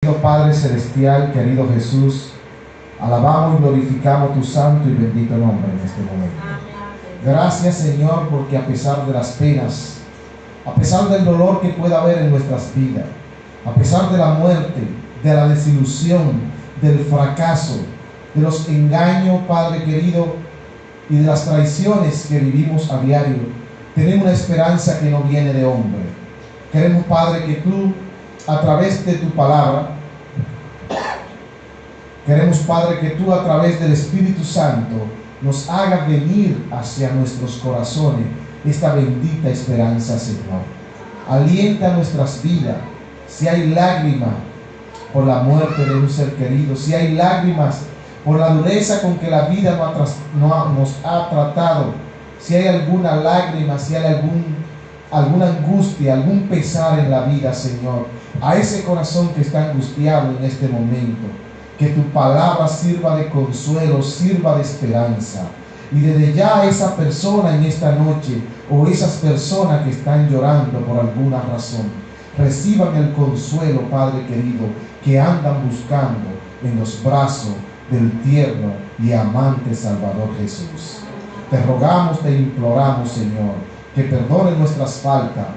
Querido Padre Celestial, querido Jesús, alabamos y glorificamos tu santo y bendito nombre en este momento. Gracias, Señor, porque a pesar de las penas, a pesar del dolor que pueda haber en nuestras vidas, a pesar de la muerte, de la desilusión, del fracaso, de los engaños, Padre querido, y de las traiciones que vivimos a diario, tenemos una esperanza que no viene de hombre. Queremos, Padre, que tú, a través de tu palabra, queremos, Padre, que tú a través del Espíritu Santo nos hagas venir hacia nuestros corazones esta bendita esperanza, Señor. Alienta nuestras vidas. Si hay lágrimas por la muerte de un ser querido, si hay lágrimas por la dureza con que la vida nos ha tratado, si hay alguna lágrima, si hay alguna angustia, algún pesar en la vida, Señor, a ese corazón que está angustiado en este momento, que tu palabra sirva de consuelo, sirva de esperanza. Y desde ya esa persona en esta noche, o esas personas que están llorando por alguna razón, reciban el consuelo, Padre querido, que andan buscando en los brazos del tierno y amante Salvador Jesús. Te rogamos, te imploramos, Señor, que perdone nuestras faltas,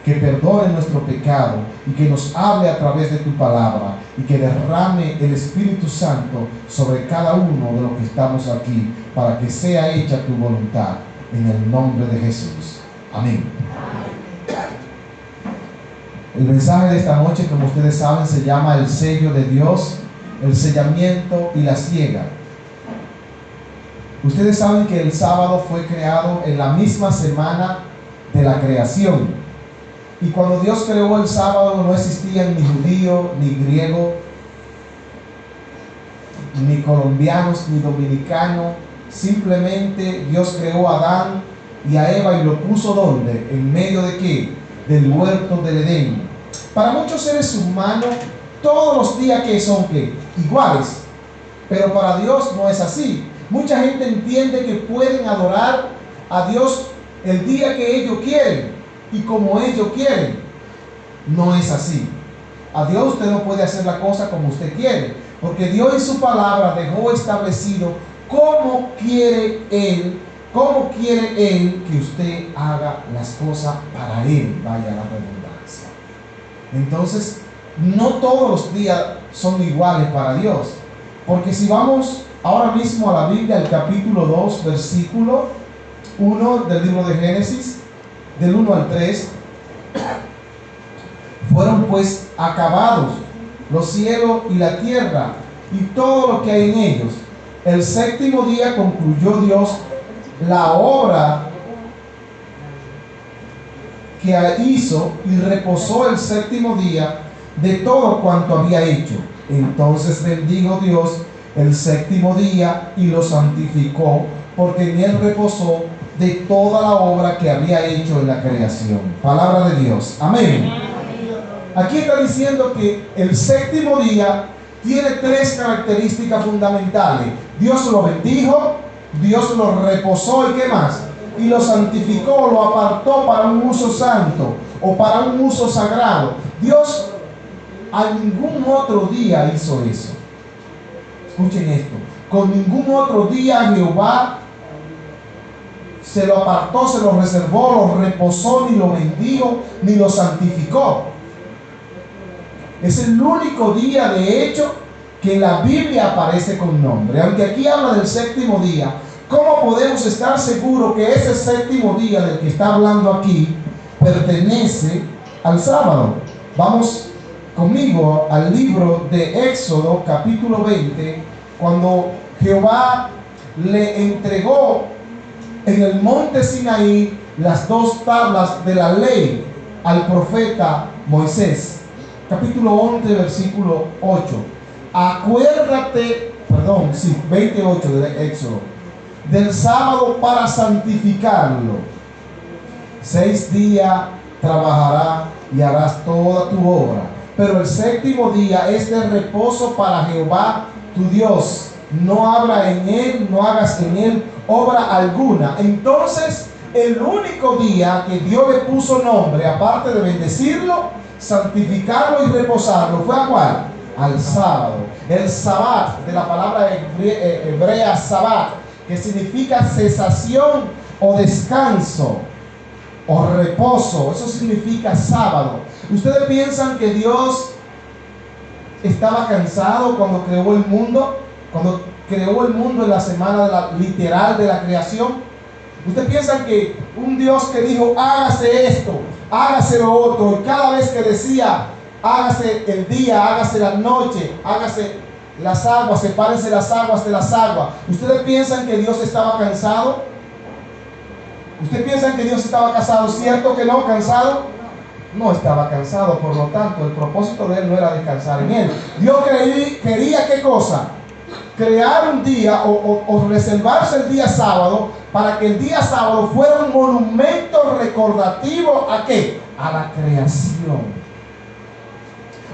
que perdone nuestro pecado y que nos hable a través de tu palabra y que derrame el Espíritu Santo sobre cada uno de los que estamos aquí para que sea hecha tu voluntad en el nombre de Jesús. Amén. El mensaje de esta noche, como ustedes saben, se llama el sello de Dios, el sellamiento y la siega. Ustedes saben que el sábado fue creado en la misma semana de la creación. Y cuando Dios creó el sábado no existían ni judíos, ni griegos, ni colombianos, ni dominicanos. Simplemente Dios creó a Adán y a Eva y lo puso ¿dónde? ¿En medio de qué? Del huerto del Edén. Para muchos seres humanos, todos los días que son ¿qué? Iguales. Pero para Dios no es así. Mucha gente entiende que pueden adorar a Dios el día que ellos quieren y como ellos quieren. No es así. A Dios usted no puede hacer la cosa como usted quiere, porque Dios en su palabra dejó establecido cómo quiere Él que usted haga las cosas para Él, vaya la redundancia. Entonces, no todos los días son iguales para Dios, porque si vamos ahora mismo a la Biblia, el capítulo 2, versículo 1 del libro de Génesis, del 1 al 3, fueron pues acabados los cielos y la tierra y todo lo que hay en ellos. El séptimo día concluyó Dios la obra que hizo y reposó el séptimo día de todo cuanto había hecho. Entonces bendijo Dios el séptimo día y lo santificó, porque en él reposó de toda la obra que había hecho en la creación. Palabra de Dios. Amén. Aquí está diciendo que el séptimo día tiene tres características fundamentales. Dios lo bendijo, Dios lo reposó y ¿qué más? Y lo santificó, lo apartó para un uso santo o para un uso sagrado. Dios a ningún otro día hizo eso. Escuchen esto. Con ningún otro día Jehová se lo apartó, se lo reservó, lo reposó, ni lo bendijo, ni lo santificó. Es el único día, de hecho, que en la Biblia aparece con nombre. Aunque aquí habla del séptimo día, ¿cómo podemos estar seguros que ese séptimo día del que está hablando aquí pertenece al sábado? Vamos conmigo al libro de Éxodo, capítulo 20, cuando Jehová le entregó en el monte Sinaí las dos tablas de la ley al profeta Moisés. Capítulo 11, versículo 8. Acuérdate, 28 de Éxodo, del sábado para santificarlo. 6 días trabajarás y harás toda tu obra, pero el séptimo día es de reposo para Jehová tu Dios. No hagas en él obra alguna. Entonces, el único día que Dios le puso nombre, aparte de bendecirlo, santificarlo y reposarlo, ¿fue a cuál? al sábado. El sabbat, de la palabra hebrea sabbat, que significa cesación o descanso o reposo. Eso significa sábado. ¿Ustedes piensan que Dios estaba cansado cuando creó el mundo? Cuando creó el mundo en la semana literal de la creación. ¿Ustedes piensan que un Dios que dijo hágase esto, hágase lo otro, y cada vez que decía hágase el día, hágase la noche, hágase las aguas, sepárense las aguas de las aguas, ¿ustedes piensan que Dios estaba cansado? ¿Ustedes piensan que Dios estaba cansado? ¿Cierto que no? ¿Cansado? No estaba cansado, por lo tanto el propósito de él no era descansar en él. Dios quería ¿qué cosa? Crear un día o reservarse el día sábado para que el día sábado fuera un monumento recordativo ¿a qué? A la creación.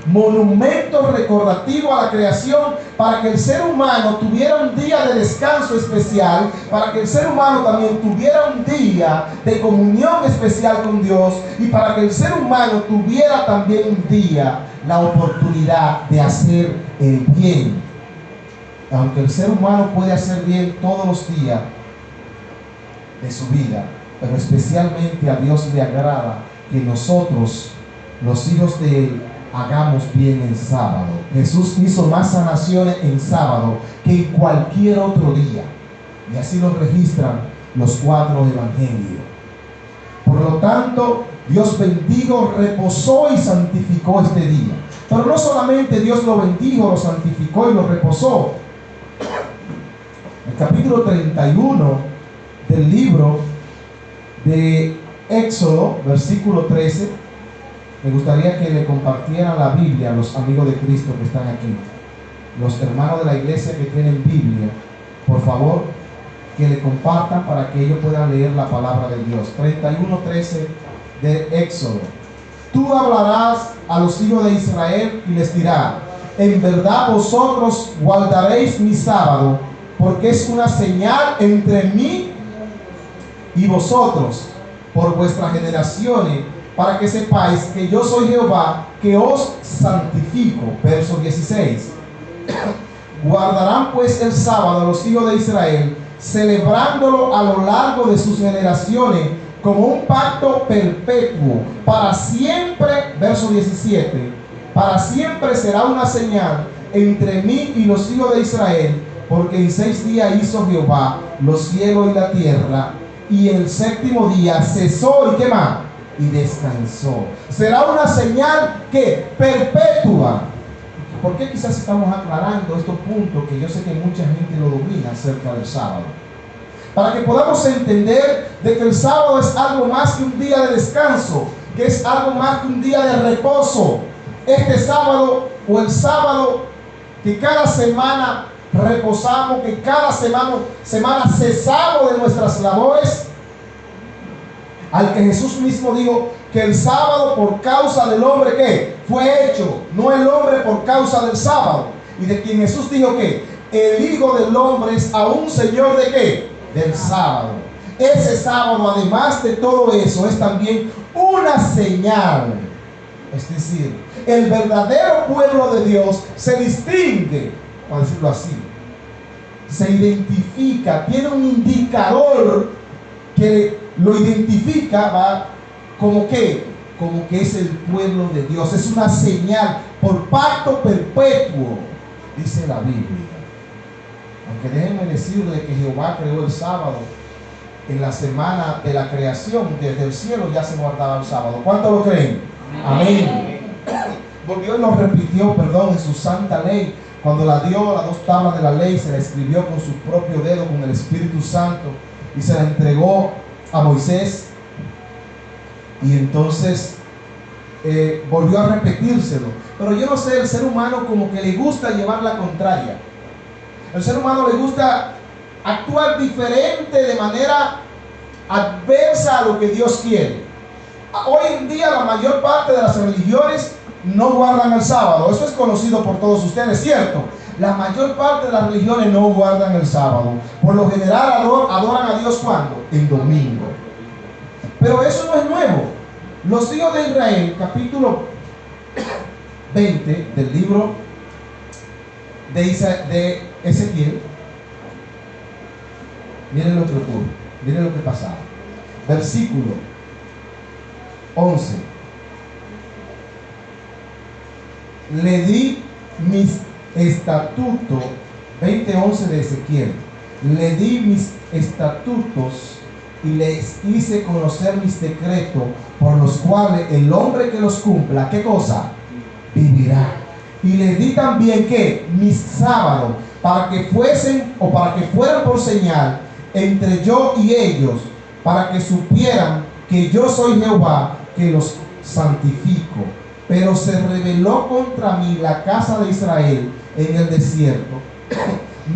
Monumento recordativo a la creación, para que el ser humano tuviera un día de descanso especial, para que el ser humano también tuviera un día de comunión especial con Dios, y para que el ser humano tuviera también un día la oportunidad de hacer el bien. Aunque el ser humano puede hacer bien todos los días de su vida, pero especialmente a Dios le agrada que nosotros, los hijos de Él, hagamos bien en sábado. Jesús hizo más sanaciones en sábado que en cualquier otro día, y así lo registran los 4 evangelios. Por lo tanto, Dios bendijo, reposó y santificó este día. Pero no solamente Dios lo bendijo, lo santificó y lo reposó. El capítulo 31 del libro de Éxodo, versículo 13, me gustaría que le compartieran la Biblia a los amigos de Cristo que están aquí. Los hermanos de la iglesia que tienen Biblia, por favor, que le compartan para que ellos puedan leer la palabra de Dios. 31:13 de Éxodo. Tú hablarás a los hijos de Israel y les dirás: en verdad vosotros guardaréis mi sábado, porque es una señal entre mí y vosotros por vuestras generaciones, para que sepáis que yo soy Jehová, que os santifico. Verso 16. Guardarán pues el sábado los hijos de Israel, celebrándolo a lo largo de sus generaciones, como un pacto perpetuo, para siempre. Verso 17. Para siempre será una señal entre mí y los hijos de Israel, porque en 6 días hizo Jehová los cielos y la tierra, y el séptimo día cesó, ¿y qué más? Y descansó. Será una señal que perpetua. ¿Por qué quizás estamos aclarando estos puntos que yo sé que mucha gente lo domina acerca del sábado? Para que podamos entender de que el sábado es algo más que un día de descanso, que es algo más que un día de reposo. Este sábado, o el sábado que cada semana reposamos, que cada semana cesamos de nuestras labores, al que Jesús mismo dijo que el sábado por causa del hombre que fue hecho, no el hombre por causa del sábado, y de quien Jesús dijo que el Hijo del Hombre es aún Señor de qué, del sábado. Ese sábado, además de todo eso, es también una señal. Es decir, el verdadero pueblo de Dios se distingue, para decirlo así, se identifica, tiene un indicador que lo identifica, ¿va? Como que es el pueblo de Dios. Es una señal por pacto perpetuo, dice la Biblia. Aunque déjenme decirle que Jehová creó el sábado en la semana de la creación, desde el cielo ya se guardaba el sábado. ¿Cuánto lo creen? Amén. Volvió y lo repitió, en su santa ley. Cuando la dio, las 2 tablas de la ley, se la escribió con su propio dedo, con el Espíritu Santo, y se la entregó a Moisés. Y entonces volvió a repetírselo. Pero yo no sé, el ser humano como que le gusta llevar la contraria. El ser humano le gusta actuar diferente, de manera adversa a lo que Dios quiere. Hoy en día la mayor parte de las religiones no guardan el sábado. Eso es conocido por todos ustedes, ¿cierto? La mayor parte de las religiones no guardan el sábado. Por lo general adoran a Dios ¿cuándo? El domingo. Pero eso no es nuevo. Los hijos de Israel, capítulo 20 del libro de Ezequiel, miren lo que ocurre, miren lo que pasaba. Versículo 11. Le di mis estatutos, 20:11 de Ezequiel. Le di mis estatutos y les hice conocer mis decretos, por los cuales el hombre que los cumpla, ¿qué cosa? Vivirá. Y les di también que mis sábados, para que fuesen o para que fueran por señal entre yo y ellos, para que supieran que yo soy Jehová, que los santifico. Pero se rebeló contra mí la casa de Israel en el desierto.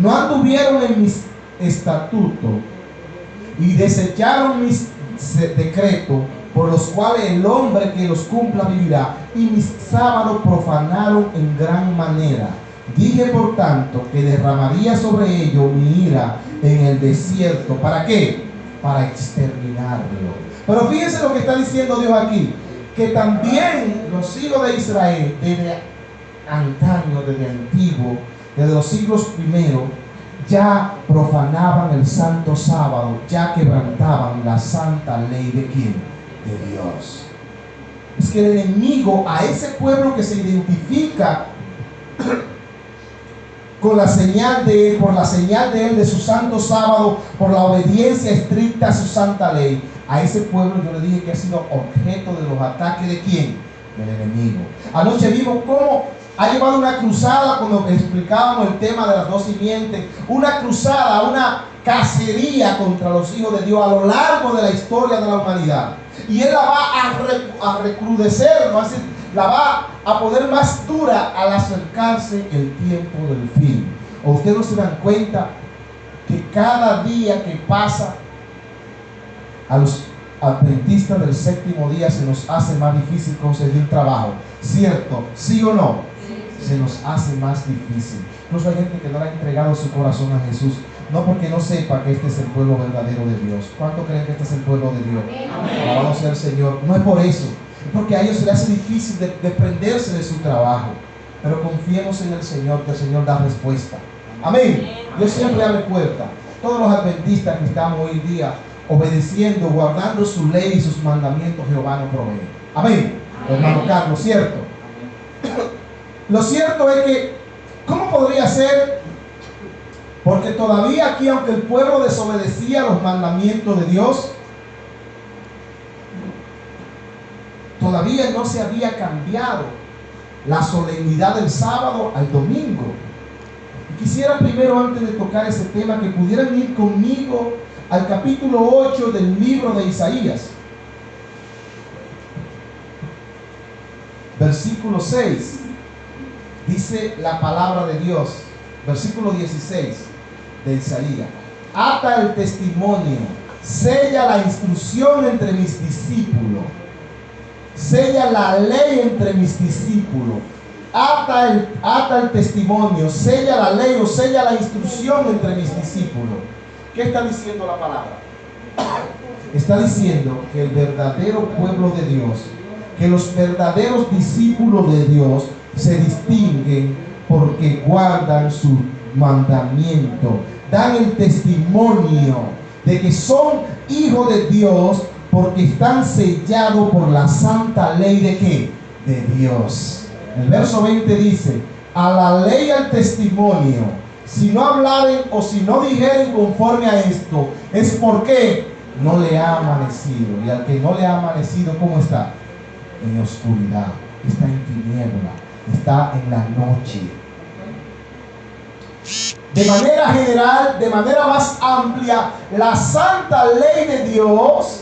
No anduvieron en mis estatutos y desecharon mis decretos, por los cuales el hombre que los cumpla vivirá, y mis sábados profanaron en gran manera. Dije por tanto que derramaría sobre ellos mi ira en el desierto. ¿Para qué? Para exterminarlo. Pero fíjense lo que está diciendo Dios aquí, que también los hijos de Israel, desde antaño, desde antiguo, desde los siglos primeros, ya profanaban el santo sábado, ya quebrantaban la santa ley de ¿quién? De Dios. Es que el enemigo, a ese pueblo que se identifica con la señal de él, por la señal de él, de su santo sábado, por la obediencia estricta a su santa ley, a ese pueblo yo le dije que ha sido objeto de los ataques de ¿quién? Del enemigo. Anoche vimos cómo ha llevado una cruzada, cuando explicábamos el tema de las dos simientes, una cruzada, una cacería contra los hijos de Dios a lo largo de la historia de la humanidad. Y él la va a recrudecer, ¿no? Así, la va a poner más dura al acercarse el tiempo del fin. ¿O ustedes no se dan cuenta que cada día que pasa a los adventistas del séptimo día se nos hace más difícil conseguir trabajo? ¿Cierto? ¿Sí o no? Se nos hace más difícil. Incluso hay gente que no le ha entregado su corazón a Jesús, no porque no sepa que este es el pueblo verdadero de Dios. ¿Cuánto creen que este es el pueblo de Dios? Alabado sea el Señor. No es por eso, es porque a ellos se les hace difícil desprenderse de su trabajo. Pero confiemos en el Señor, que el Señor da respuesta. Amén. Dios siempre abre puertas. Todos los adventistas que estamos hoy día obedeciendo, guardando su ley y sus mandamientos, Jehová nos provee. Amén. Hermano Carlos, ¿cierto? Lo cierto es que, ¿cómo podría ser? Porque todavía aquí, aunque el pueblo desobedecía los mandamientos de Dios, todavía no se había cambiado la solemnidad del sábado al domingo. Y quisiera primero, antes de tocar ese tema, que pudieran ir conmigo al capítulo 8 del libro de Isaías. Versículo 6. Dice la palabra de Dios, versículo 16 de Isaías: ata el testimonio, sella la instrucción entre mis discípulos, sella la ley entre mis discípulos, ata el testimonio, sella la ley o sella la instrucción entre mis discípulos. ¿Qué está diciendo la palabra? Está diciendo que el verdadero pueblo de Dios, que los verdaderos discípulos de Dios se distinguen porque guardan su mandamiento, dan el testimonio de que son hijos de Dios porque están sellados por la santa ley de ¿qué? De Dios. El verso 20 dice: a la ley y al testimonio, si no hablaren o si no dijeren conforme a esto, es porque no le ha amanecido. Y al que no le ha amanecido, ¿cómo está? En oscuridad, está en tiniebla, está en la noche. De manera general, de manera más amplia, la santa ley de Dios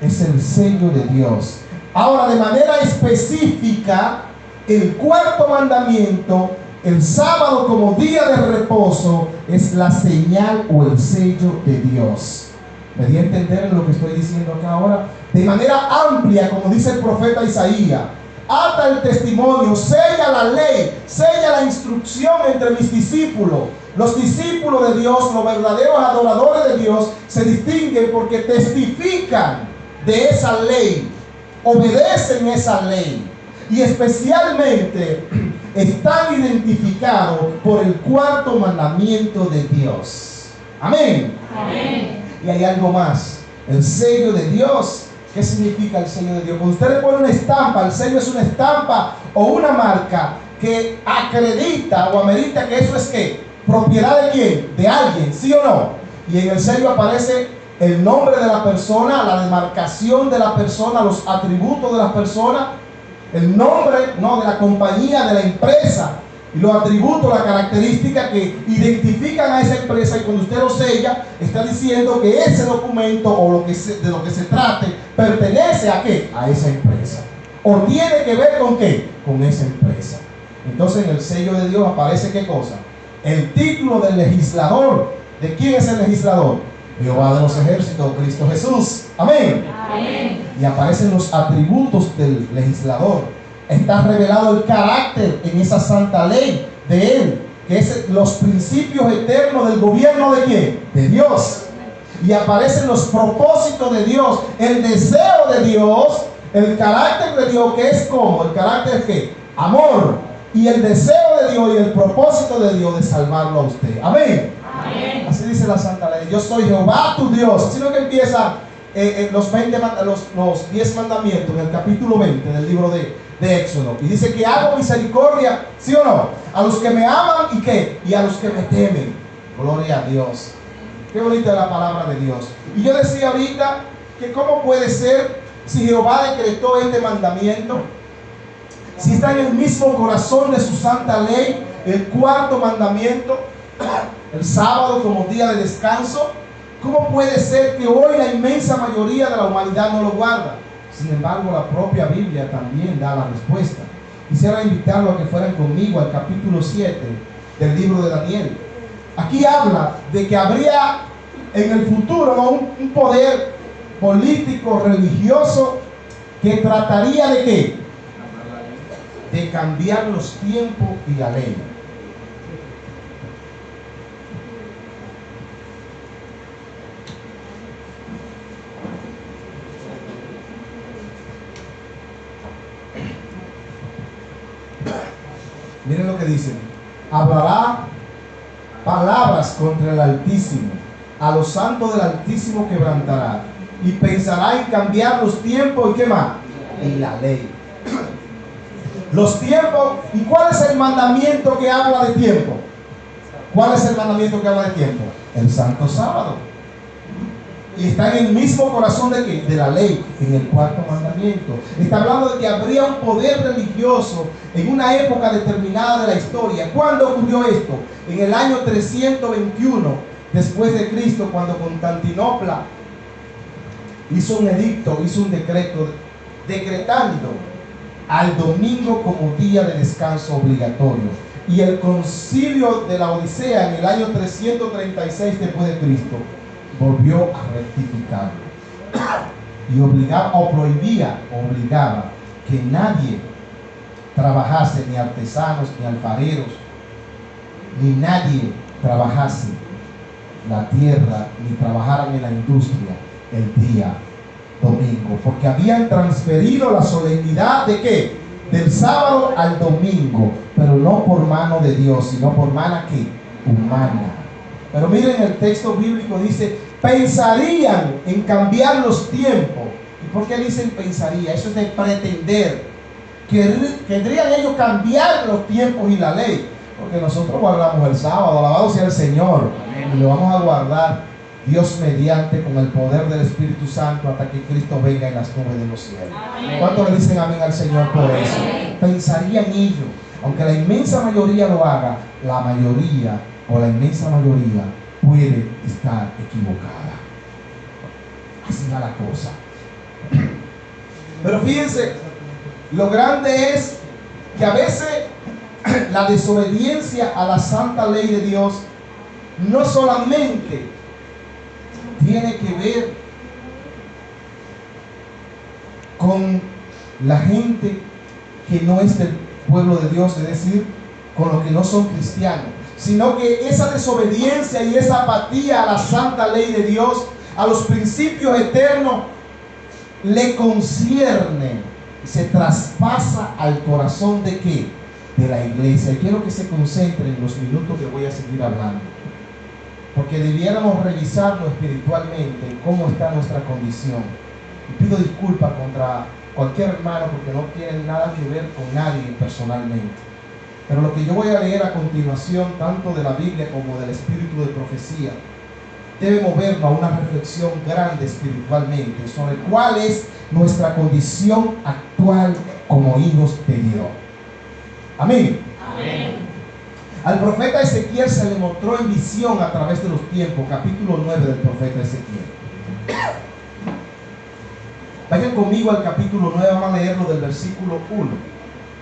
es el sello de Dios. Ahora, de manera específica, el cuarto mandamiento, el sábado como día de reposo, es la señal o el sello de Dios. ¿Me di a entender lo que estoy diciendo acá ahora? De manera amplia, como dice el profeta Isaías: ata el testimonio, sella la ley, sella la instrucción entre mis discípulos. Los discípulos de Dios, los verdaderos adoradores de Dios, se distinguen porque testifican de esa ley, obedecen esa ley. Y especialmente están identificados por el cuarto mandamiento de Dios. Amén. Amén. Y hay algo más, el sello de Dios. ¿Qué significa el sello de Dios? Cuando usted le pone una estampa, el sello es una estampa o una marca que acredita o amerita que eso es ¿qué? ¿Propiedad de quién? De alguien, ¿sí o no? Y en el sello aparece el nombre de la persona, la demarcación de la persona, los atributos de la persona, el nombre, ¿no?, de la compañía, de la empresa, y los atributos, las características que identifican a esa empresa. Y cuando usted lo sella, está diciendo que ese documento o de lo que se trate pertenece a ¿qué? A esa empresa, o tiene que ver con ¿qué? Con esa empresa. Entonces en el sello de Dios aparece ¿qué cosa? El título del legislador. ¿De quién es el legislador? Jehová de los ejércitos, Cristo Jesús. Amén. Amén. Y aparecen los atributos del legislador. Está revelado el carácter en esa santa ley de él, que es los principios eternos del gobierno de quién? De Dios. Y aparecen los propósitos de Dios, el deseo de Dios, el carácter de Dios, que es como el carácter que amor, y el deseo de Dios y el propósito de Dios de salvarlo a usted. Amén. Amén. Así dice la santa ley. Yo soy Jehová tu Dios. Así es lo que empieza los 10 mandamientos en el capítulo 20 del libro de Éxodo. Y dice que hago misericordia, ¿sí o no?, a los que me aman y ¿qué? Y a los que me temen. Gloria a Dios. Qué bonita es la palabra de Dios. Y yo decía ahorita que cómo puede ser si Jehová decretó este mandamiento, si está en el mismo corazón de su santa ley, el cuarto mandamiento, el sábado como día de descanso. ¿Cómo puede ser que hoy la inmensa mayoría de la humanidad no lo guarda? Sin embargo, la propia Biblia también da la respuesta. Quisiera invitarlo a que fueran conmigo al capítulo 7 del libro de Daniel. Aquí habla de que habría en el futuro, ¿no?, un poder político, religioso, que trataría de ¿qué? De cambiar los tiempos y la ley. Miren lo que dicen. Hablará palabras contra el Altísimo, a los santos del Altísimo quebrantará, y pensará en cambiar los tiempos. ¿Y qué más? Y la ley. Los tiempos. ¿Y cuál es el mandamiento que habla de tiempo? ¿Cuál es el mandamiento que habla de tiempo? El santo sábado. Y está en el mismo corazón de ¿qué? De la ley, en el cuarto mandamiento. Está hablando de que habría un poder religioso en una época determinada de la historia. ¿Cuándo ocurrió esto? En el año 321 después de Cristo, cuando Constantinopla hizo un edicto, hizo un decreto decretando al domingo como día de descanso obligatorio. Y el concilio de la Odisea en el año 336 después de Cristo volvió a rectificarlo y obligaba que nadie trabajase, ni artesanos, ni alfareros, ni nadie trabajase la tierra, ni trabajaran en la industria el día domingo, porque habían transferido la solemnidad de ¿qué? Del sábado al domingo, pero no por mano de Dios, sino por mano ¿qué? Humana. Pero miren, el texto bíblico dice, pensarían en cambiar los tiempos. ¿Y por qué dicen pensaría? Eso es de pretender. Querrían ellos cambiar los tiempos y la ley, porque nosotros guardamos el sábado, alabado sea el Señor. Amén. Y lo vamos a guardar, Dios mediante, con el poder del Espíritu Santo, hasta que Cristo venga en las nubes de los cielos. ¿Cuántos le dicen amén al Señor por eso? Pensarían ellos, aunque la inmensa mayoría lo haga, la mayoría o la inmensa mayoría puede estar equivocada. Así va la cosa. Pero fíjense, lo grande es que a veces la desobediencia a la santa ley de Dios no solamente tiene que ver con la gente que no es del pueblo de Dios, es decir, con los que no son cristianos, sino que esa desobediencia y esa apatía a la santa ley de Dios, a los principios eternos, le concierne, se traspasa al corazón de ¿qué? de la iglesia. Y quiero que se concentren en los minutos que voy a seguir hablando, porque debiéramos revisarnos espiritualmente en cómo está nuestra condición. Y pido disculpas contra cualquier hermano porque no tienen nada que ver con nadie personalmente. Pero lo que yo voy a leer a continuación, tanto de la Biblia como del espíritu de profecía, debe movernos a una reflexión grande espiritualmente sobre cuál es nuestra condición actual como hijos de Dios. Amén. Amén. Al profeta Ezequiel se le mostró en visión a través de los tiempos, capítulo 9 del profeta Ezequiel. Vayan conmigo al capítulo 9, vamos a leerlo del versículo 1.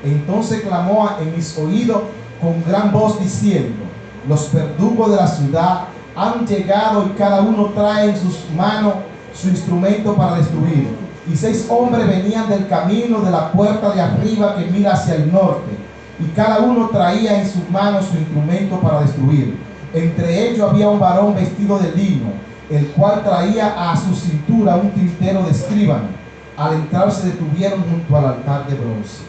Entonces clamó en mis oídos con gran voz diciendo: los verdugos de la ciudad han llegado y cada uno trae en sus manos su instrumento para destruir. Y 6 hombres venían del camino de la puerta de arriba que mira hacia el norte, y cada uno traía en sus manos su instrumento para destruir. Entre ellos había un varón vestido de lino, el cual traía a su cintura un tintero de escribano. Al entrar se detuvieron junto al altar de bronce.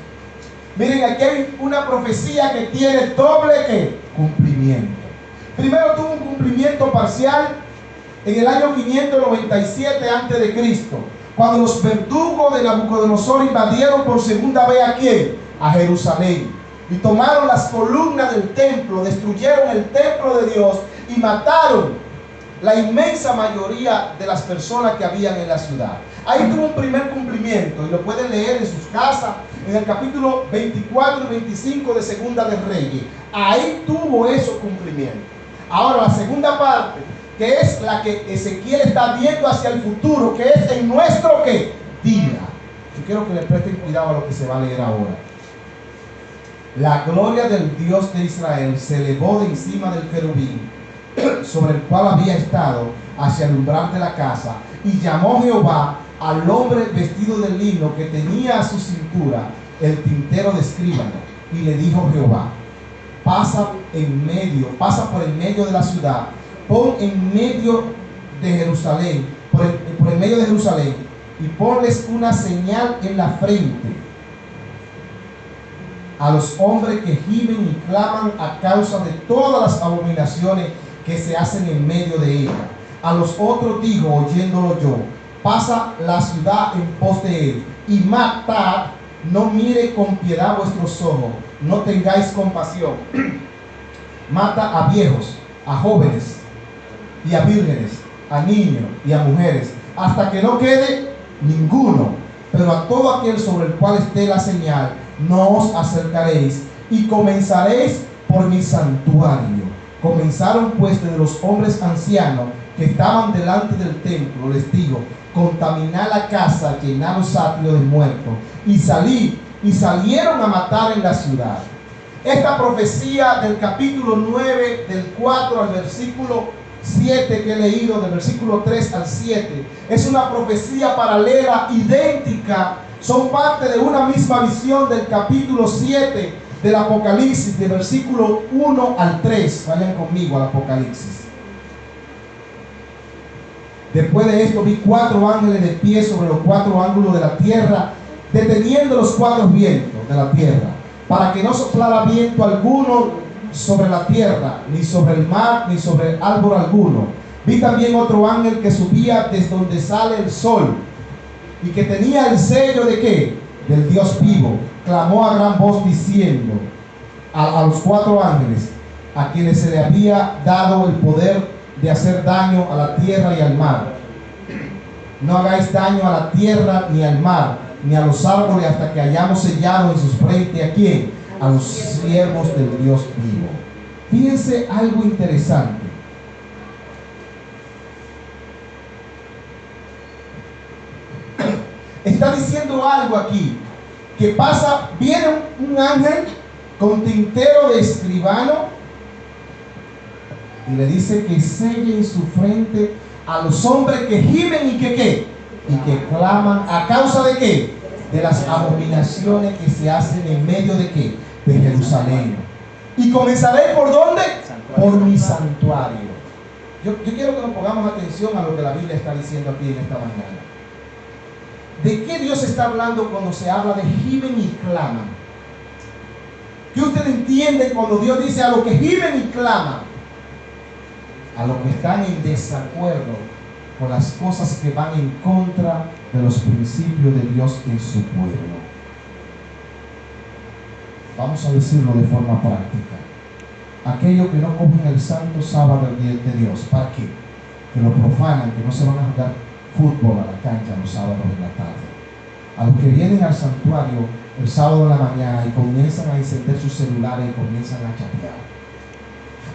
Miren, aquí hay una profecía que tiene doble cumplimiento. Primero tuvo un cumplimiento parcial en el año 597 a.C., cuando los verdugos de Nabucodonosor invadieron por segunda vez ¿a quién? A Jerusalén. Y tomaron las columnas del templo, destruyeron el templo de Dios y mataron la inmensa mayoría de las personas que habían en la ciudad. Ahí tuvo un primer cumplimiento y lo pueden leer en sus casas en el capítulo 24 y 25 de Segunda de Reyes. Ahí tuvo esos cumplimientos. Ahora la segunda parte, que es la que Ezequiel está viendo hacia el futuro, que es en nuestro día. Yo quiero que le presten cuidado a lo que se va a leer ahora. La gloria del Dios de Israel se elevó de encima del querubín sobre el cual había estado hacia el umbral de la casa, y llamó Jehová al hombre vestido de lino que tenía a su cintura el tintero de escribano, y le dijo Jehová: pasa por en medio de la ciudad, pon en medio de Jerusalén, por en medio de Jerusalén, y ponles una señal en la frente a los hombres que gimen y claman a causa de todas las abominaciones que se hacen en medio de ella. A los otros digo, oyéndolo yo: pasa la ciudad en pos de él, y matad, no mire con piedad vuestros ojos, no tengáis compasión. Mata a viejos, a jóvenes y a vírgenes, a niños y a mujeres, hasta que no quede ninguno. Pero a todo aquel sobre el cual esté la señal, no os acercaréis, y comenzaréis por mi santuario. Comenzaron pues de los hombres ancianos que estaban delante del templo, les digo: contaminar la casa, llenar los atrios de muertos, y salieron a matar en la ciudad. Esta profecía del capítulo 9, del 4 al versículo 7 que he leído, del versículo 3 al 7, es una profecía paralela, idéntica, son parte de una misma visión del capítulo 7 del Apocalipsis, del versículo 1 al 3. Vayan conmigo al Apocalipsis. Después de esto vi 4 ángeles de pie sobre los 4 ángulos de la tierra, deteniendo los 4 vientos de la tierra, para que no soplara viento alguno sobre la tierra, ni sobre el mar, ni sobre árbol alguno. Vi también otro ángel que subía desde donde sale el sol, y que tenía el sello ¿de qué? Del Dios vivo. Clamó a gran voz diciendo a los 4 ángeles, a quienes se le había dado el poder de hacer daño a la tierra y al mar: no hagáis daño a la tierra, ni al mar, ni a los árboles, hasta que hayamos sellado en sus frentes ¿a quién? A los siervos del Dios vivo. Fíjense algo interesante. Está diciendo algo aquí, que pasa, viene un ángel con tintero de escribano y le dice que selle en su frente a los hombres que gimen y que ¿qué? Y que claman a causa de ¿qué? De las abominaciones que se hacen en medio de ¿qué? De Jerusalén. Y comenzaré ¿por dónde? Por mi santuario. Yo quiero que nos pongamos atención a lo que la Biblia está diciendo aquí en esta mañana. ¿De qué Dios está hablando cuando se habla de gimen y claman? ¿Qué usted entiende cuando Dios dice a los que gimen y claman? A los que están en desacuerdo con las cosas que van en contra de los principios de Dios en su pueblo. Vamos a decirlo de forma práctica. Aquellos que no cogen el santo sábado de Dios, ¿para qué? Que lo profanan, que no se van a jugar fútbol a la cancha los sábados de la tarde. A los que vienen al santuario el sábado de la mañana y comienzan a encender sus celulares y comienzan a chatear.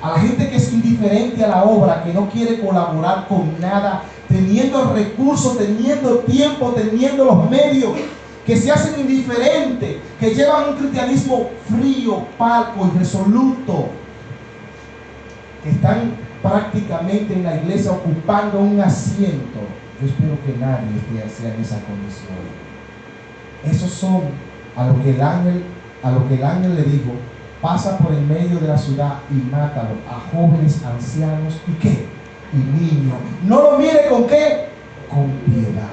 A la gente que es indiferente a la obra, que no quiere colaborar con nada, teniendo recursos, teniendo tiempo, teniendo los medios, que se hacen indiferentes, que llevan un cristianismo frío, parco, irresoluto, que están prácticamente en la iglesia ocupando un asiento. Yo espero que nadie esté en esa condición. Esos son a lo que el ángel le dijo: pasa por el medio de la ciudad y mátalo, a jóvenes, ancianos y qué, y niños. No lo mire con qué, con piedad.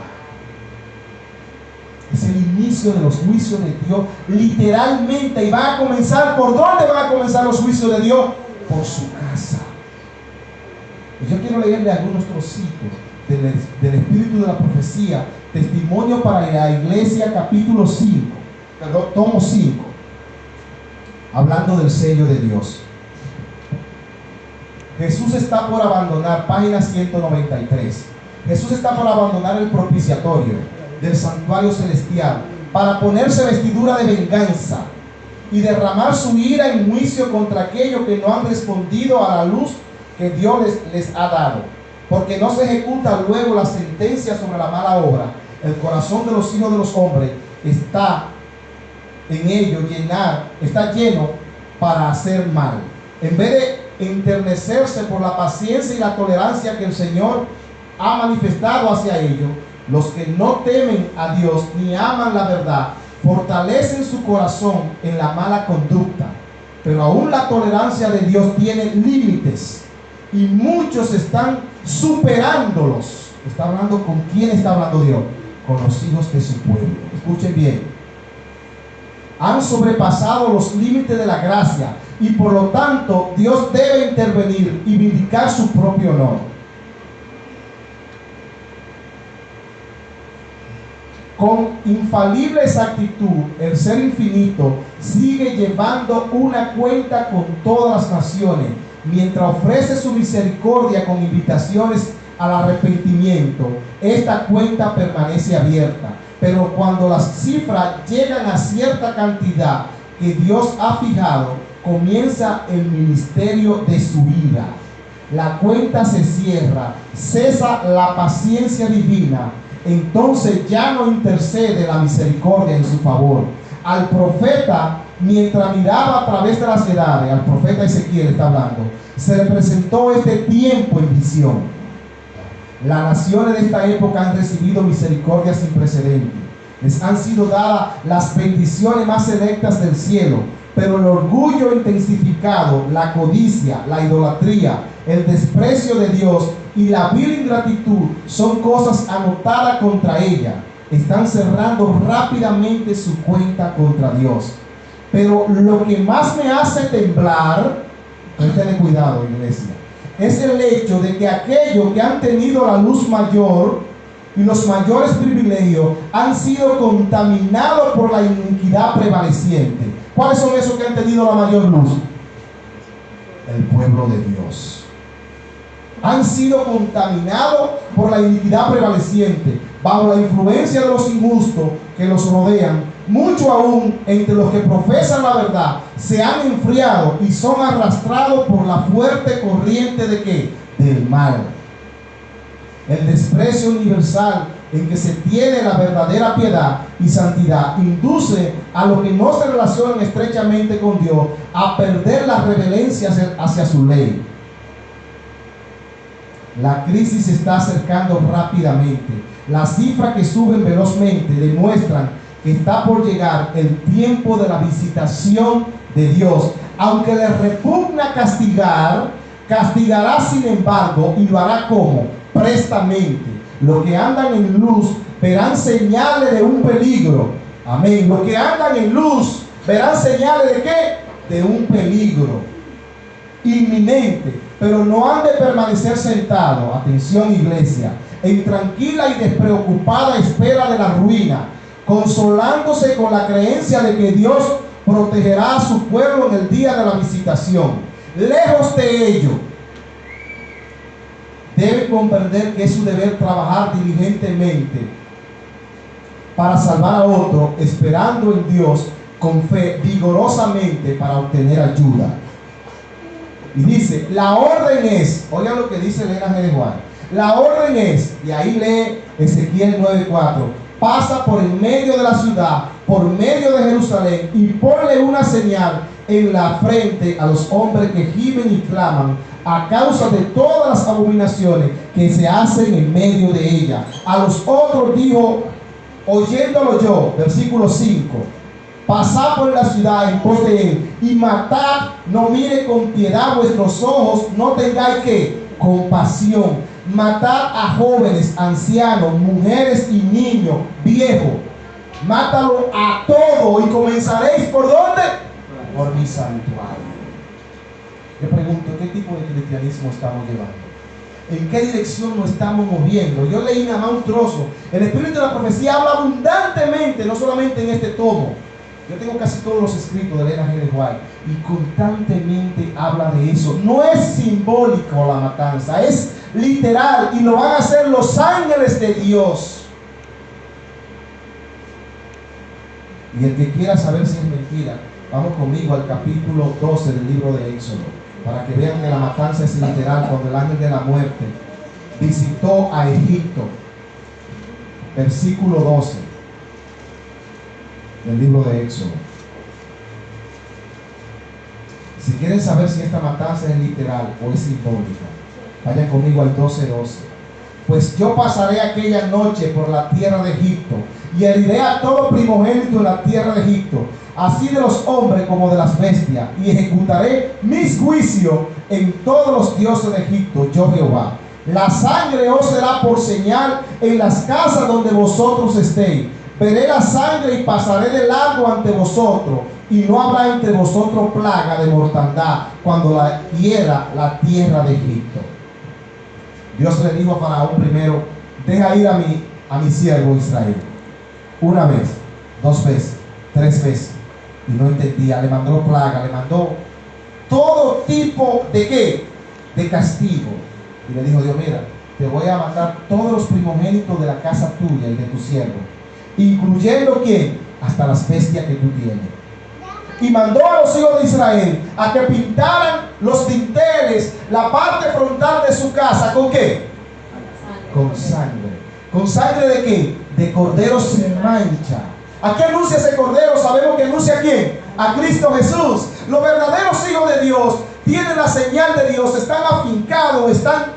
Es el inicio de los juicios de Dios, literalmente, y va a comenzar. ¿Por dónde van a comenzar los juicios de Dios? Por su casa. Y yo quiero leerle algunos trocitos del Espíritu de la Profecía, Testimonio para la Iglesia, capítulo 5, tomo 5, hablando del sello de Dios. Jesús está por abandonar, página 193. Jesús está por abandonar el propiciatorio del santuario celestial para ponerse vestidura de venganza y derramar su ira en juicio contra aquellos que no han respondido a la luz que Dios les ha dado, porque no se ejecuta luego la sentencia sobre la mala obra. El corazón de los hijos de los hombres está en ello está lleno para hacer mal, en vez de enternecerse por la paciencia y la tolerancia que el Señor ha manifestado hacia ellos. Los que no temen a Dios ni aman la verdad fortalecen su corazón en la mala conducta, pero aún la tolerancia de Dios tiene límites y muchos están superándolos. ¿Está hablando con quién? Está hablando Dios, con los hijos de su pueblo. Escuchen bien: han sobrepasado los límites de la gracia y por lo tanto Dios debe intervenir y vindicar su propio honor. Con infalible exactitud, el Ser Infinito sigue llevando una cuenta con todas las naciones, mientras ofrece su misericordia con invitaciones al arrepentimiento. Esta cuenta permanece abierta, pero cuando las cifras llegan a cierta cantidad que Dios ha fijado, comienza el ministerio de su ira. La cuenta se cierra, cesa la paciencia divina. Entonces ya no intercede la misericordia en su favor. Al profeta, mientras miraba a través de las edades, al profeta Ezequiel está hablando, se le presentó este tiempo en visión. Las naciones de esta época han recibido misericordia sin precedentes. Les han sido dadas las bendiciones más selectas del cielo, pero el orgullo intensificado, la codicia, la idolatría, el desprecio de Dios y la vil ingratitud son cosas anotadas contra ella. Están cerrando rápidamente su cuenta contra Dios. Pero lo que más me hace temblar, préstale cuidado, iglesia, es el hecho de que aquellos que han tenido la luz mayor y los mayores privilegios han sido contaminados por la iniquidad prevaleciente. ¿Cuáles son esos que han tenido la mayor luz? El pueblo de Dios. Han sido contaminados por la iniquidad prevaleciente, bajo la influencia de los injustos que los rodean. Mucho aún entre los que profesan la verdad se han enfriado y son arrastrados por la fuerte corriente de ¿qué? Del mal. El desprecio universal en que se tiene la verdadera piedad y santidad induce a los que no se relacionan estrechamente con Dios a perder la reverencia hacia su ley. La crisis se está acercando rápidamente. Las cifras que suben velozmente demuestran que está por llegar el tiempo de la visitación de Dios. Aunque le repugna castigar, castigará sin embargo, y lo hará como prestamente. Los que andan en luz verán señales de un peligro. Amén. Los que andan en luz verán señales de ¿qué? de un peligro inminente, pero no han de permanecer sentados, atención iglesia, en tranquila y despreocupada espera de la ruina, consolándose con la creencia de que Dios protegerá a su pueblo en el día de la visitación. Lejos de ello, debe comprender que es su deber trabajar diligentemente para salvar a otro, esperando en Dios con fe vigorosamente para obtener ayuda. Y dice, la orden es, oigan lo que dice Elena G. de Juan, la orden es, y ahí lee Ezequiel 9:4, pasa por en medio de la ciudad, por medio de Jerusalén, y ponle una señal en la frente a los hombres que gimen y claman a causa de todas las abominaciones que se hacen en medio de ella. A los otros dijo, oyéndolo yo, versículo 5, pasad por la ciudad en pos de él y matad, no mire con piedad vuestros ojos, no tengáis que compasión, matad a jóvenes, ancianos, mujeres y niños, viejos, mátalo a todo y comenzaréis ¿por dónde? Por mi santuario. Le pregunto, ¿qué tipo de cristianismo estamos llevando? ¿En qué dirección nos estamos moviendo? Yo leí nada más un trozo. El Espíritu de la Profecía habla abundantemente, no solamente en este tomo. Yo tengo casi todos los escritos de Elena G. de White y constantemente habla de eso. No es simbólico la matanza, es literal y lo van a hacer los ángeles de Dios. Y el que quiera saber si es mentira, vamos conmigo al capítulo 12 del libro de Éxodo, para que vean que la matanza es literal. Cuando el ángel de la muerte visitó a Egipto, versículo 12 del libro de Éxodo. Si quieren saber si esta matanza es literal o es simbólica, vayan conmigo al 12:12. Pues yo pasaré aquella noche por la tierra de Egipto y heriré a todo primogénito en la tierra de Egipto, así de los hombres como de las bestias, y ejecutaré mis juicios en todos los dioses de Egipto, yo Jehová. La sangre os será por señal en las casas donde vosotros estéis. Veré la sangre y pasaré de largo ante vosotros, y no habrá entre vosotros plaga de mortandad cuando la hiera la tierra de Egipto. Dios le dijo a Faraón primero, deja ir a mi siervo Israel. Una vez, 2 veces, 3 veces. Y no entendía, le mandó plaga, le mandó todo tipo de ¿qué? De castigo. Y le dijo Dios, mira, te voy a matar todos los primogénitos de la casa tuya y de tu siervo, incluyendo ¿quién? Hasta las bestias que tú tienes. Y mandó a los hijos de Israel a que pintaran los dinteles, la parte frontal de su casa, ¿con qué? Con sangre. ¿Con sangre de qué? De cordero sin mancha. ¿A qué anuncia ese cordero? Sabemos que anuncia ¿a quién? A Cristo Jesús. Los verdaderos hijos de Dios tienen la señal de Dios, están afincados, están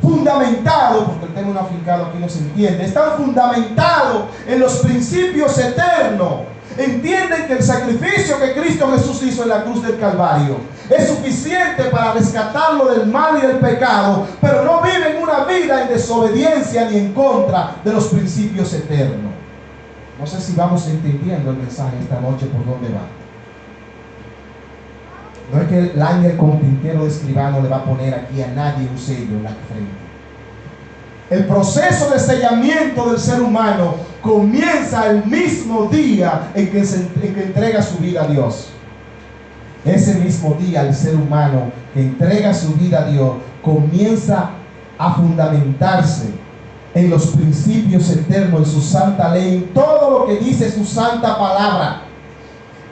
fundamentados, porque el término afincado aquí no se entiende, están fundamentados en los principios eternos. Entienden que el sacrificio que Cristo Jesús hizo en la cruz del Calvario es suficiente para rescatarlo del mal y del pecado, pero no viven una vida en desobediencia ni en contra de los principios eternos. No sé si vamos entendiendo el mensaje esta noche por dónde va. No es que el ángel con tintero de escribano le va a poner aquí a nadie un sello en la frente. El proceso de sellamiento del ser humano comienza el mismo día en que entrega su vida a Dios. Ese mismo día el ser humano que entrega su vida a Dios comienza a fundamentarse en los principios eternos, en su santa ley, en todo lo que dice su santa palabra.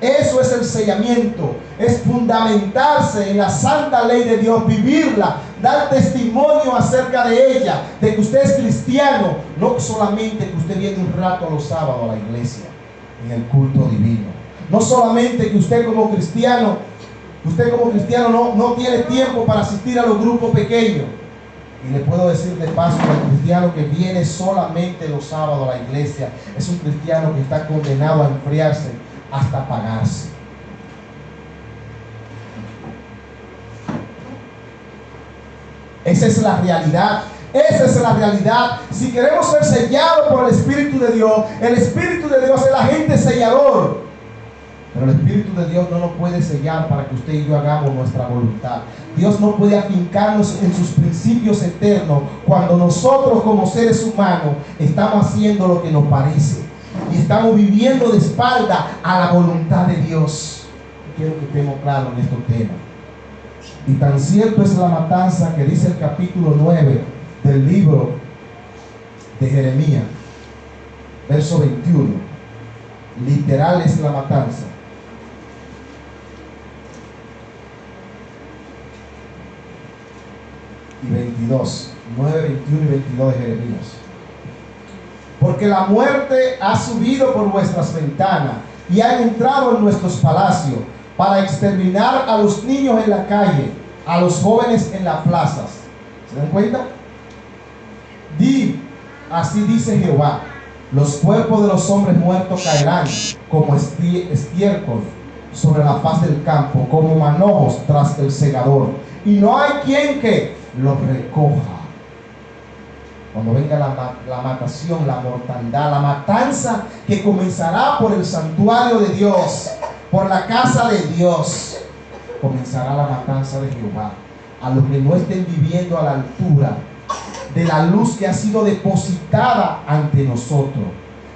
Eso es el sellamiento, es fundamentarse en la santa ley de Dios, vivirla, dar testimonio acerca de ella, de que usted es cristiano, no solamente que usted viene un rato los sábados a la iglesia, en el culto divino, no solamente que usted como cristiano no tiene tiempo para asistir a los grupos pequeños. Y le puedo decir de paso que el cristiano que viene solamente los sábados a la iglesia es un cristiano que está condenado a enfriarse hasta apagarse. Esa es la realidad. Esa es la realidad. Si queremos ser sellados por el Espíritu de Dios, el Espíritu de Dios es el agente sellador. Pero el Espíritu de Dios no nos puede sellar para que usted y yo hagamos nuestra voluntad. Dios no puede afincarnos en sus principios eternos cuando nosotros como seres humanos estamos haciendo lo que nos parece y estamos viviendo de espalda a la voluntad de Dios. Quiero que estemos claros en estos temas. Y tan cierto es la matanza que dice el capítulo 9 del libro de Jeremías, verso 21. Literal es la matanza. Y 22, 9, 21 y 22 de Jeremías. Porque la muerte ha subido por vuestras ventanas y ha entrado en nuestros palacios para exterminar a los niños en la calle, a los jóvenes en las plazas. ¿Se dan cuenta? Di, así dice Jehová, los cuerpos de los hombres muertos caerán como estiércol sobre la faz del campo, como manojos tras el segador, y no hay quien que los recoja. Cuando venga la matación, la mortandad, la matanza que comenzará por el santuario de Dios, por la casa de Dios, comenzará la matanza de Jehová. A los que no estén viviendo a la altura de la luz que ha sido depositada ante nosotros.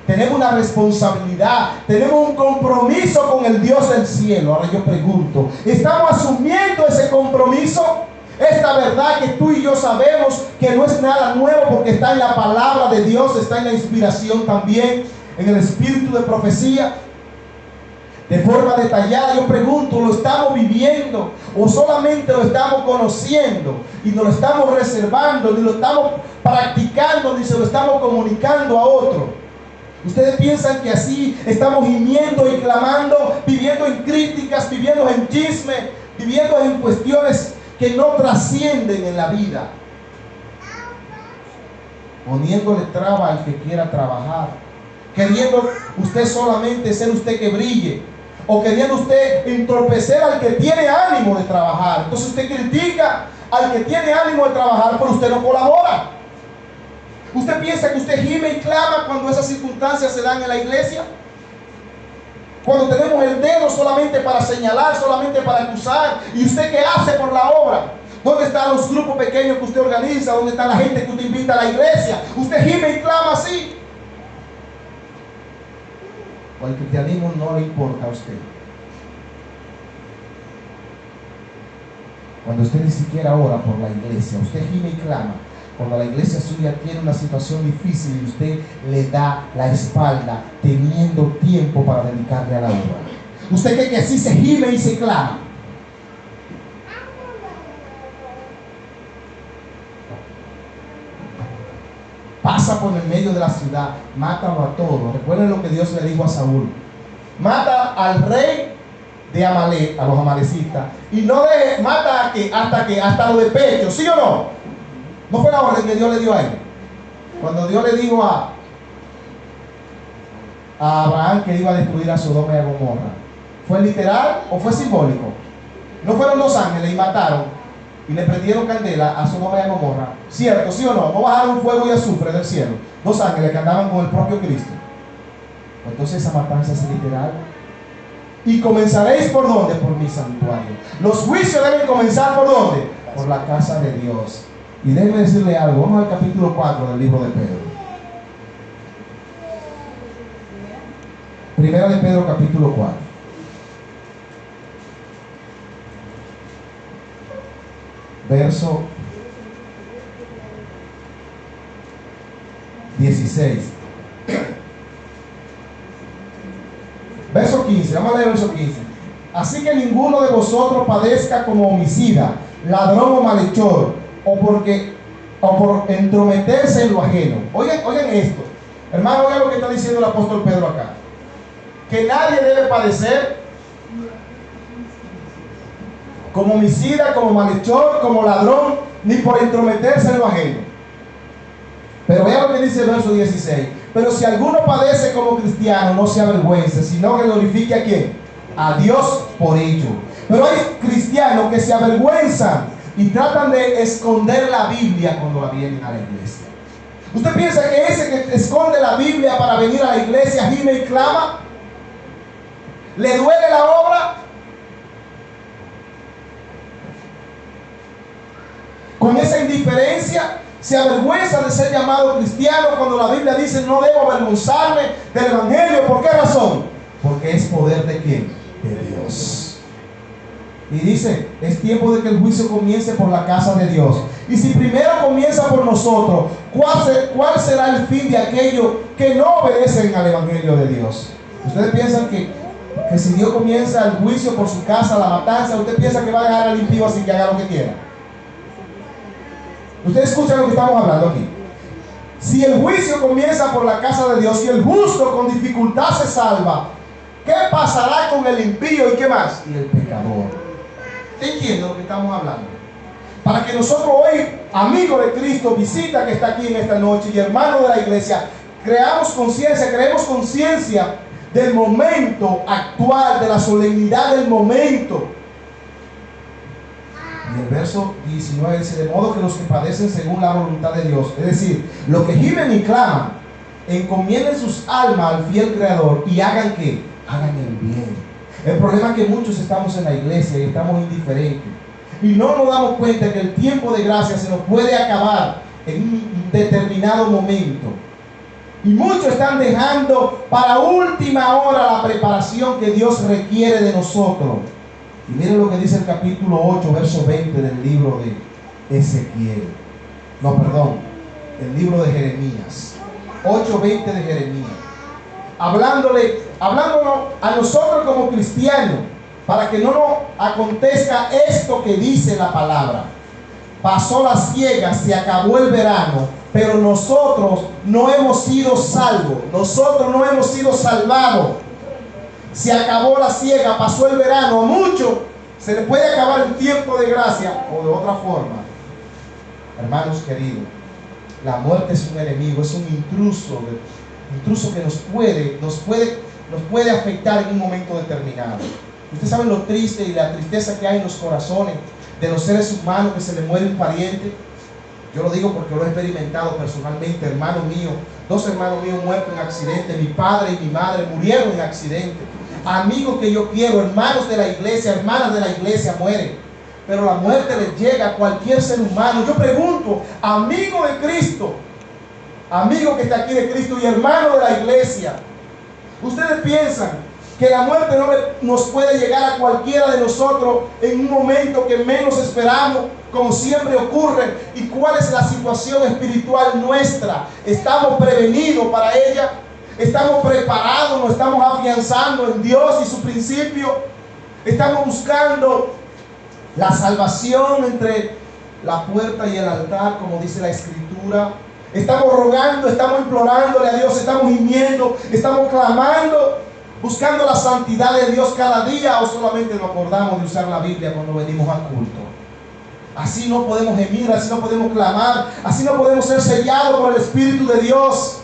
Tenemos una responsabilidad, tenemos un compromiso con el Dios del cielo. Ahora yo pregunto, ¿estamos asumiendo ese compromiso? Esta verdad que tú y yo sabemos que no es nada nuevo porque está en la palabra de Dios, está en la inspiración también, en el espíritu de profecía. De forma detallada yo pregunto, ¿lo estamos viviendo o solamente lo estamos conociendo y nos lo estamos reservando, ni lo estamos practicando, ni se lo estamos comunicando a otro? Ustedes piensan que así estamos gimiendo y clamando, viviendo en críticas, viviendo en chisme, viviendo en cuestiones que no trascienden en la vida, poniéndole traba al que quiera trabajar, queriendo usted solamente ser usted que brille, o queriendo usted entorpecer al que tiene ánimo de trabajar. Entonces usted critica al que tiene ánimo de trabajar, pero usted no colabora. ¿Usted piensa que usted gime y clama cuando esas circunstancias se dan en la iglesia? Cuando tenemos el dedo solamente para señalar, solamente para acusar. ¿Y usted qué hace por la obra? ¿Dónde están los grupos pequeños que usted organiza? ¿Dónde está la gente que usted invita a la iglesia? ¿Usted gime y clama así? ¿O el cristianismo no le importa a usted? Cuando usted ni siquiera ora por la iglesia, usted gime y clama. Cuando la iglesia suya tiene una situación difícil y usted le da la espalda teniendo tiempo para dedicarle a la obra. ¿Usted cree que así se gime y se clama? Pasa por el medio de la ciudad, mátalo a todos. Recuerden lo que Dios le dijo a Saúl. Mata al rey de Amalek, a los amalecitas, y no deje, mata hasta lo de pecho, ¿sí o no? ¿No fue la orden que Dios le dio a él? Cuando Dios le dijo a Abraham que iba a destruir a Sodoma y a Gomorra, ¿fue literal o fue simbólico? No fueron dos ángeles y mataron y le prendieron candela a Sodoma y a Gomorra, ¿cierto? ¿Sí o no? No bajaron fuego y azufre del cielo, dos ángeles que andaban con el propio Cristo. Entonces esa matanza es literal. Y comenzaréis ¿por dónde? Por mi santuario. Los juicios deben comenzar ¿por dónde? Por la casa de Dios. Y déjeme decirle algo, vamos al capítulo 4 del libro de Pedro. Primera de Pedro, capítulo 4. Verso 16. Verso 15, vamos a leer verso 15. Así que ninguno de vosotros padezca como homicida, ladrón o malhechor, o por entrometerse en lo ajeno. Oigan esto, hermano, oigan lo que está diciendo el apóstol Pedro acá. Que nadie debe padecer como homicida, como malhechor, como ladrón, ni por entrometerse en lo ajeno. Pero vean lo que dice el verso 16. Pero si alguno padece como cristiano, no se avergüence, sino que glorifique ¿a quién? A Dios por ello. Pero hay cristianos que se avergüenzan y tratan de esconder la Biblia cuando vienen a la iglesia. ¿Usted piensa que ese que esconde la Biblia para venir a la iglesia gime y clama? ¿Le duele la obra? Con esa indiferencia se avergüenza de ser llamado cristiano cuando la Biblia dice no debo avergonzarme del evangelio. ¿Por qué razón? Porque es poder de ¿quién? De Dios. Y dice, es tiempo de que el juicio comience por la casa de Dios. Y si primero comienza por nosotros, ¿cuál será el fin de aquellos que no obedecen al evangelio de Dios? Ustedes piensan que si Dios comienza el juicio por su casa, la matanza, ¿usted piensa que va a dejar al impío así que haga lo que quiera? Ustedes escuchan lo que estamos hablando aquí. Si el juicio comienza por la casa de Dios y el justo con dificultad se salva, ¿qué pasará con el impío y qué más? Y el pecador. ¿Usted entiende lo que estamos hablando? Para que nosotros hoy, amigos de Cristo, visita que está aquí en esta noche y hermano de la iglesia, creemos conciencia del momento actual, de la solemnidad del momento. Y el verso 19 dice, de modo que los que padecen según la voluntad de Dios, es decir, los que gimen y claman, encomienden sus almas al fiel Creador y hagan ¿qué? Hagan el bien. El problema es que muchos estamos en la iglesia y estamos indiferentes. Y no nos damos cuenta que el tiempo de gracia se nos puede acabar en un determinado momento. Y muchos están dejando para última hora la preparación que Dios requiere de nosotros. Y miren lo que dice el capítulo 8, verso 20 del libro de Ezequiel. No, perdón, el libro de Jeremías. 8:20 de Jeremías. Hablándonos a nosotros como cristianos, para que no nos acontezca esto que dice la palabra. Pasó la siega, se acabó el verano, pero nosotros no hemos sido salvos, nosotros no hemos sido salvados. Se acabó la siega, pasó el verano, a muchos se les puede acabar el tiempo de gracia o de otra forma. Hermanos queridos, la muerte es un enemigo, es un intruso que nos puede afectar en un momento determinado. Ustedes saben lo triste y la tristeza que hay en los corazones de los seres humanos que se les muere un pariente. Yo lo digo porque lo he experimentado personalmente. Hermano mío, 2 hermanos míos muertos en accidente, mi padre y mi madre murieron en accidente. Amigos que yo quiero, hermanos de la iglesia, hermanas de la iglesia mueren. Pero la muerte les llega a cualquier ser humano. Yo pregunto, amigo de Cristo, amigo que está aquí de Cristo y hermano de la iglesia, ¿ustedes piensan que la muerte no nos puede llegar a cualquiera de nosotros en un momento que menos esperamos, como siempre ocurre? ¿Y cuál es la situación espiritual nuestra? ¿Estamos prevenidos para ella? ¿Estamos preparados? ¿Nos estamos afianzando en Dios y su principio? ¿Estamos buscando la salvación entre la puerta y el altar, como dice la Escritura? ¿Estamos rogando, estamos implorándole a Dios, estamos gimiendo, estamos clamando, buscando la santidad de Dios cada día, o solamente nos acordamos de usar la Biblia cuando venimos al culto? Así no podemos gemir, así no podemos clamar, así no podemos ser sellados por el Espíritu de Dios.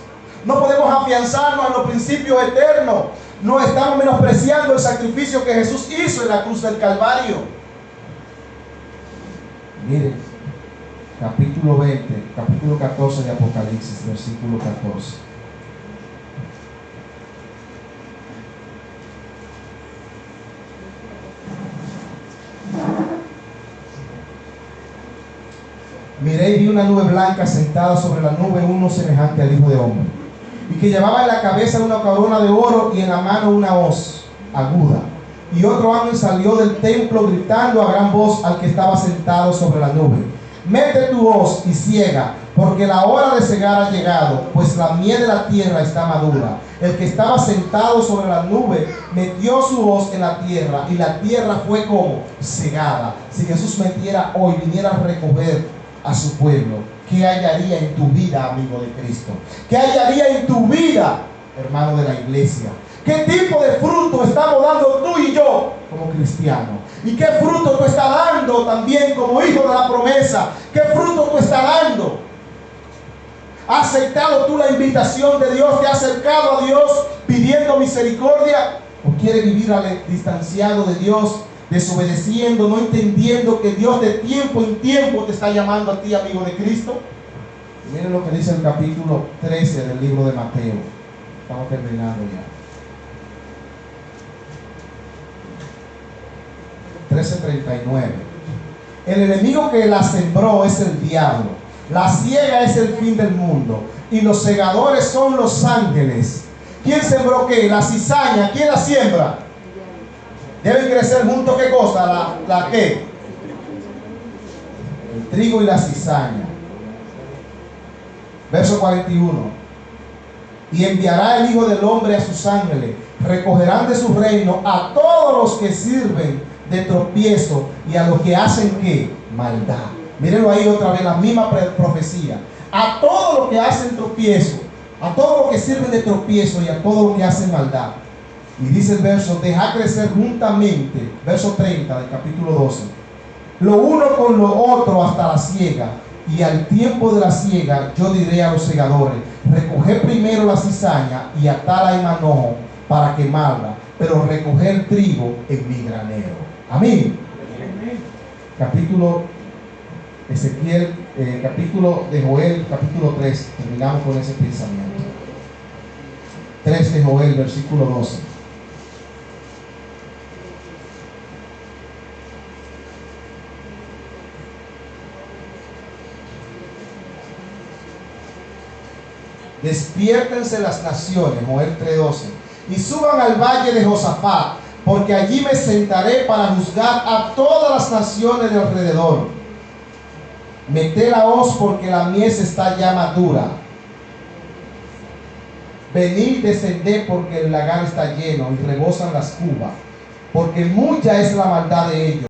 No podemos afianzarnos a los principios eternos. No estamos menospreciando el sacrificio que Jesús hizo en la cruz del Calvario. Miren, capítulo 14 de Apocalipsis, versículo 14. Miré y vi una nube blanca sentada sobre la nube, uno semejante al Hijo de Hombre, y que llevaba en la cabeza una corona de oro y en la mano una hoz aguda. Y otro ángel salió del templo gritando a gran voz al que estaba sentado sobre la nube: mete tu hoz y ciega, porque la hora de cegar ha llegado, pues la miel de la tierra está madura. El que estaba sentado sobre la nube metió su hoz en la tierra, y la tierra fue como cegada. Si Jesús metiera hoy, viniera a recoger a su pueblo, ¿qué hallaría en tu vida, amigo de Cristo? ¿Qué hallaría en tu vida, hermano de la iglesia? ¿Qué tipo de fruto estamos dando tú y yo como cristianos? ¿Y qué fruto tú estás dando también como hijo de la promesa? ¿Qué fruto tú estás dando? ¿Has aceptado tú la invitación de Dios? ¿Te has acercado a Dios pidiendo misericordia? ¿O quieres vivir distanciado de Dios, desobedeciendo, no entendiendo que Dios de tiempo en tiempo te está llamando a ti, amigo de Cristo? Y miren lo que dice el capítulo 13 del libro de Mateo. Estamos terminando ya. 13:39. El enemigo que la sembró es el diablo. La siega es el fin del mundo. Y los segadores son los ángeles. ¿Quién sembró qué? La cizaña. ¿Quién la siembra? Deben crecer juntos, ¿qué cosa? ¿La qué? El trigo y la cizaña. Verso 41. Y enviará el Hijo del Hombre a sus ángeles. Recogerán de su reino a todos los que sirven de tropiezo y a los que hacen ¿qué? Maldad. Mírenlo ahí otra vez, la misma profecía. A todos los que hacen tropiezo, a todos los que sirven de tropiezo y a todos los que hacen maldad. Y dice el verso, deja crecer juntamente, verso 30 del capítulo 12, lo uno con lo otro hasta la siega. Y al tiempo de la siega yo diré a los segadores, recoger primero la cizaña y atarla en manojo para quemarla, pero recoger trigo en mi granero. Amén. Capítulo Ezequiel, capítulo de Joel, capítulo 3. Terminamos con ese pensamiento. 3 de Joel, versículo 12. Despiértense las naciones, Joel 3:12, y suban al valle de Josafat, porque allí me sentaré para juzgar a todas las naciones de alrededor. Meté la hoz porque la mies está ya madura. Venid, descended porque el lagar está lleno y rebosan las cubas, porque mucha es la maldad de ellos.